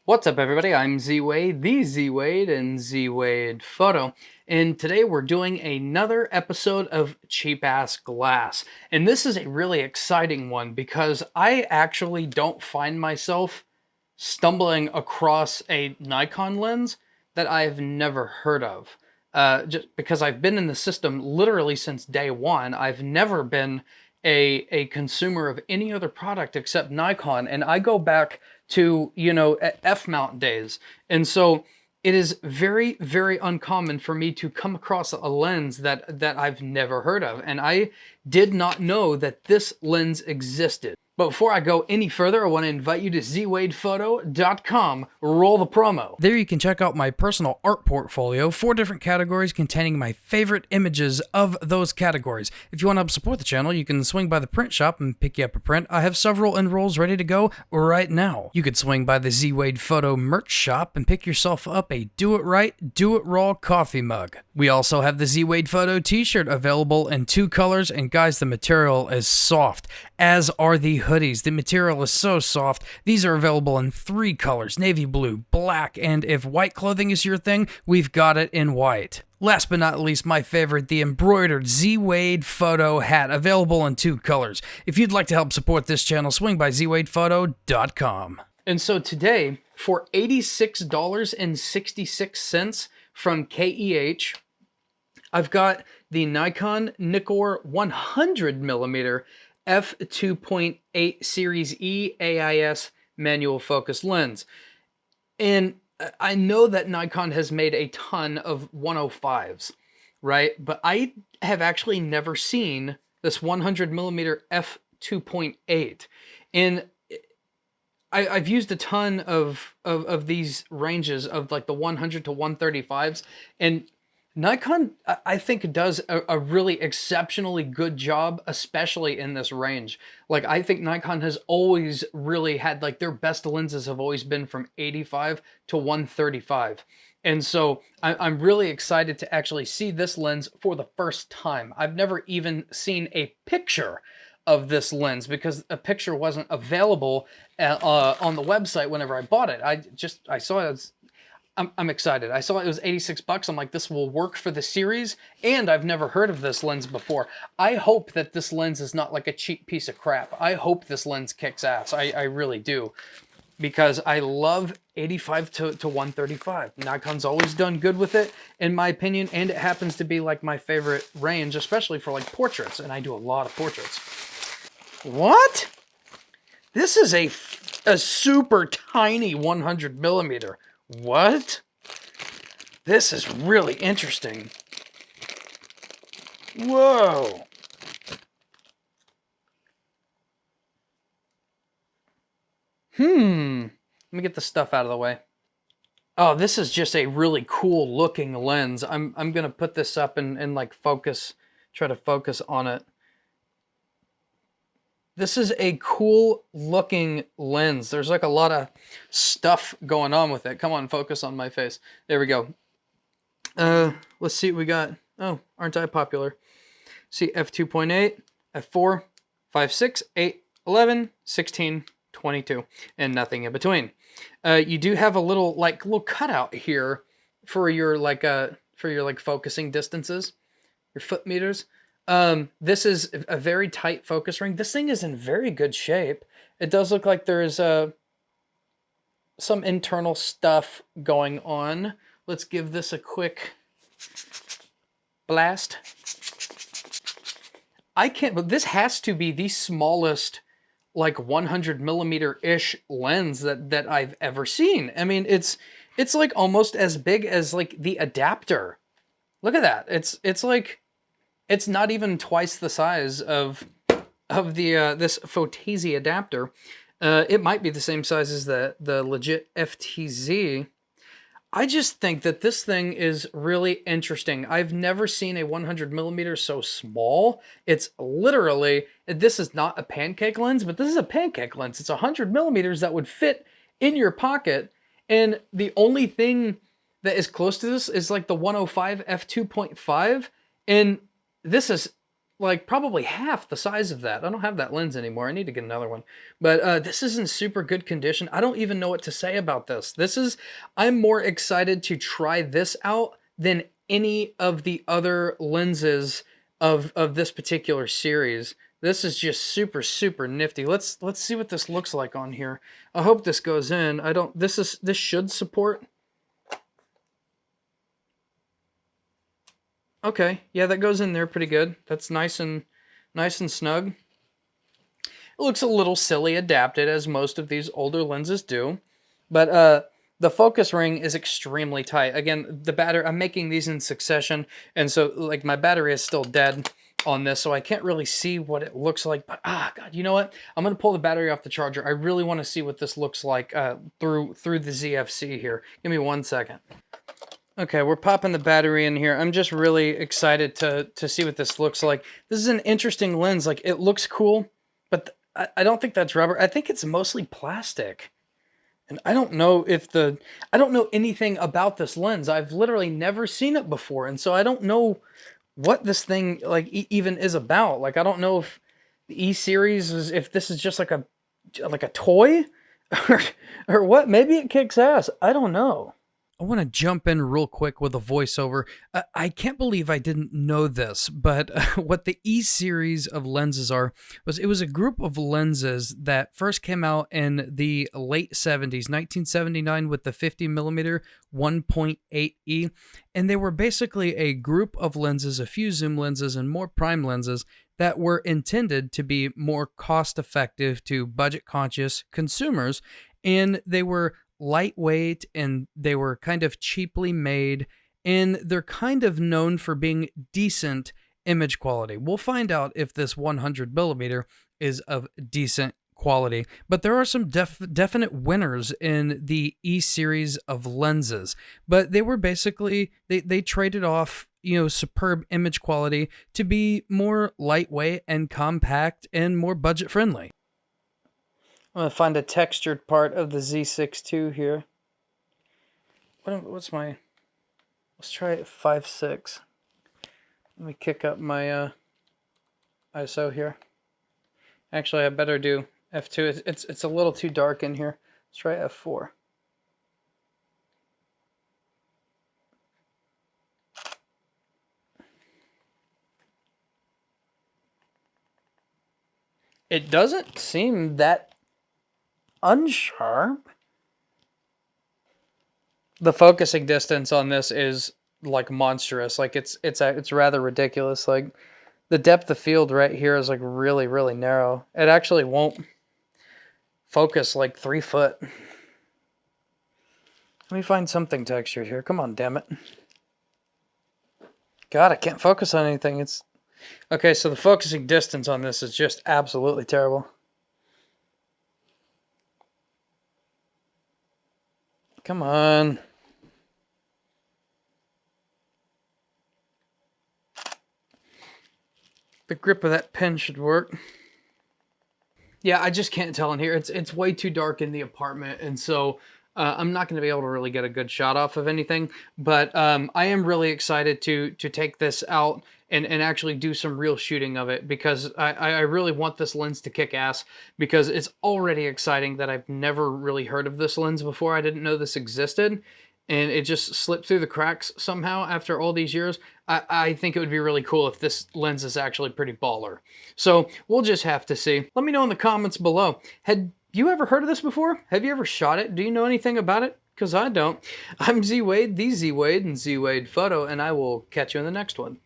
What's up, everybody? I'm ZWade, the ZWade, and ZWade Photo. And today we're doing another episode of Cheap Ass Glass. And this is a really exciting one because I actually don't find myself stumbling across a Nikon lens that I've never heard of. Just because I've been in the system literally since day one. I've never been a consumer of any other product except Nikon, and I go back to, F-mount days. And so it is very, very uncommon for me to come across a lens that I've never heard of. And I did not know that this lens existed. But before I go any further, I want to invite you to zwadephoto.com. Roll the promo. There you can check out my personal art portfolio, 4 different categories containing my favorite images of those categories. If you want to help support the channel, you can swing by the print shop and pick you up a print. I have several enrolls ready to go right now. You could swing by the ZWade Photo merch shop and pick yourself up a Do It Right, Do It Raw coffee mug. We also have the ZWade Photo t-shirt available in 2 colors, and guys, the material is soft, as are the hoodies. The material is so soft. These are available in 3 colors, navy blue, black, and if white clothing is your thing, we've got it in white. Last but not least, my favorite, the embroidered ZWade Photo hat, available in 2 colors. If you'd like to help support this channel, swing by zwadephoto.com. And so today, for $86.66 from KEH, I've got the Nikon 100mm f2.8 Series E AIS manual focus lens. And I know that Nikon has made a ton of 105s, right? But I have actually never seen this 100mm f2.8. And I've used a ton of these ranges of like the 100 to 135s, and Nikon, I think, does a really exceptionally good job, especially in this range. Like, I think Nikon has always really had, like, their best lenses have always been from 85 to 135. And so I'm really excited to actually see this lens for the first time. I've never even seen a picture of this lens because a picture wasn't available on the website whenever I bought it. I saw it. I'm excited. I saw it was 86 bucks. I'm like, this will work for the series, and I've never heard of this lens before. I hope that this lens is not like a cheap piece of crap. I hope this lens kicks ass. I really do, because I love 85 to 135. Nikon's always done good with it, in my opinion, and it happens to be like my favorite range, especially for like portraits, and I do a lot of portraits. What? This is a super tiny 100mm. What? This is really interesting. Whoa. Let me get the stuff out of the way. Oh, this is just a really cool looking lens. I'm gonna put this up and like try to focus on it. This is a cool looking lens. There's like a lot of stuff going on with it. Come on, focus on my face. There we go. Let's see what we got. Oh, aren't I popular? See, f2.8, f4, 5, 6, 8, 11, 16, 22, and nothing in between. You do have a little cutout here for your focusing distances, your foot meters. This is a very tight focus ring. This thing is in very good shape. It does look like there's some internal stuff going on. Let's give this a quick blast. But this has to be the smallest, like 100mm-ish lens that I've ever seen. I mean, it's like almost as big as like the adapter. Look at that. It's like, it's not even twice the size of the this Photesi adapter. It might be the same size as the legit FTZ. I just think that this thing is really interesting. I've never seen a 100mm so small. It's literally, this is not a pancake lens, but this is a pancake lens. It's 100mm that would fit in your pocket, and the only thing that is close to this is like the 105 f2.5, and this is like probably half the size of that. I don't have that lens anymore. I need to get another one. But this is in super good condition. I don't even know what to say about this. I'm more excited to try this out than any of the other lenses of this particular series. This is just super, super nifty. Let's see what this looks like on here. I hope this goes in. This should support. Okay, yeah, that goes in there pretty good. That's nice and snug. It looks a little silly adapted, as most of these older lenses do, but the focus ring is extremely tight. Again, the battery, I'm making these in succession, and so like my battery is still dead on this, so I can't really see what it looks like. But God, you know what? I'm gonna pull the battery off the charger. I really want to see what this looks like through the ZFC here. Give me 1 second. Okay, we're popping the battery in here. I'm just really excited to see what this looks like. This is an interesting lens. Like, it looks cool, but I don't think that's rubber. I think it's mostly plastic. And I don't know I don't know anything about this lens. I've literally never seen it before. And so I don't know what this thing like even is about. Like, I don't know if the E series is, if this is just like a toy or what. Maybe it kicks ass. I don't know. I want to jump in real quick with a voiceover. I can't believe I didn't know this, but what the E series of lenses it was a group of lenses that first came out in the late 70s, 1979, with the 50mm 1.8E, and they were basically a group of lenses, a few zoom lenses and more prime lenses that were intended to be more cost-effective to budget-conscious consumers, and they were lightweight and they were kind of cheaply made, and they're kind of known for being decent image quality. We'll find out if this 100mm is of decent quality, but there are some definite winners in the E series of lenses. But they were basically, they traded off, you know, superb image quality to be more lightweight and compact and more budget friendly. I'm going to find a textured part of the Z6 II here. What's my... Let's try it 5.6. Let me kick up my ISO here. Actually, I better do f2. It's a little too dark in here. Let's try f4. It doesn't seem that unsharp. The focusing distance on this is like monstrous. Like it's rather ridiculous. Like the depth of field right here is like really, really narrow. It actually won't focus like 3 foot. Let me find something textured here. Come on, damn it. God, I can't focus on anything. It's okay. So the focusing distance on this is just absolutely terrible. Come on. The grip of that pen should work. Yeah, I just can't tell in here. It's way too dark in the apartment, and so I'm not going to be able to really get a good shot off of anything. But I am really excited to take this out and actually do some real shooting of it, because I really want this lens to kick ass, because it's already exciting that I've never really heard of this lens before. I didn't know this existed, and it just slipped through the cracks somehow after all these years. I think it would be really cool if this lens is actually pretty baller. So we'll just have to see. Let me know in the comments below. Had you ever heard of this before? Have you ever shot it? Do you know anything about it? Because I don't. I'm ZWade, the ZWade, and ZWade Photo, and I will catch you in the next one.